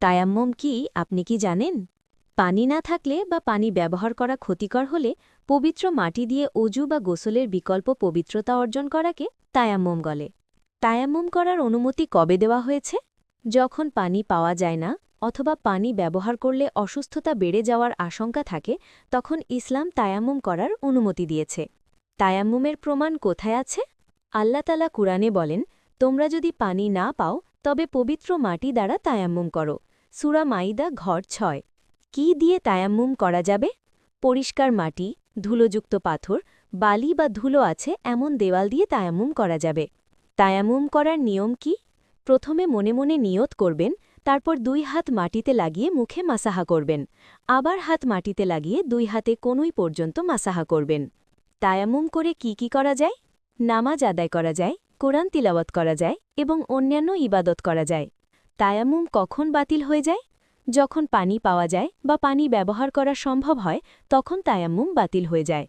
তায়াম্মুম কি আপনি কি জানেন? পানি না থাকলে বা পানি ব্যবহার করা ক্ষতিকর হলে পবিত্র মাটি দিয়ে অজু বা গোসলের বিকল্প পবিত্রতা অর্জন করাকে তায়াম্মুম বলে। তায়াম্মুম করার অনুমতি কবে দেওয়া হয়েছে? যখন পানি পাওয়া যায় না অথবা পানি ব্যবহার করলে অসুস্থতা বেড়ে যাওয়ার আশঙ্কা থাকে, তখন ইসলাম তায়াম্মুম করার অনুমতি দিয়েছে। তায়াম্মুমের প্রমাণ কোথায় আছে? আল্লাহ তাআলা কুরআনে বলেন, তোমরা যদি পানি না পাও তবে পবিত্র মাটি দ্বারা তায়াম্মুম করো। সূরা মাইদা ঘর ৬। কি দিয়ে তায়াম্মুম করা যাবে? পরিষ্কার মাটি, ধুলোযুক্ত পাথর, বালি বা ধুলো আছে এমন দেওয়াল দিয়ে তায়াম্মুম করা যাবে। তায়াম্মুম করার নিয়ম কি? প্রথমে মনে মনে নিয়ত করবেন, তারপর ২ হাত মাটিতে লাগিয়ে মুখে মাসাহা করবেন। আবার হাত মাটিতে লাগিয়ে ২ হাতে কনুই পর্যন্ত মাসাহা করবেন। তায়াম্মুম করে কি করা যায়? নামাজ আদায় করা যায়, কোরআন তিলাওয়াত করা যায় এবং অন্যান্য ইবাদত করা যায়। তায়াম্মুম কখন বাতিল হয়ে যায়? যখন পানি পাওয়া যায় বা পানি ব্যবহার করা সম্ভব হয়, তখন তায়াম্মুম বাতিল হয়ে যায়।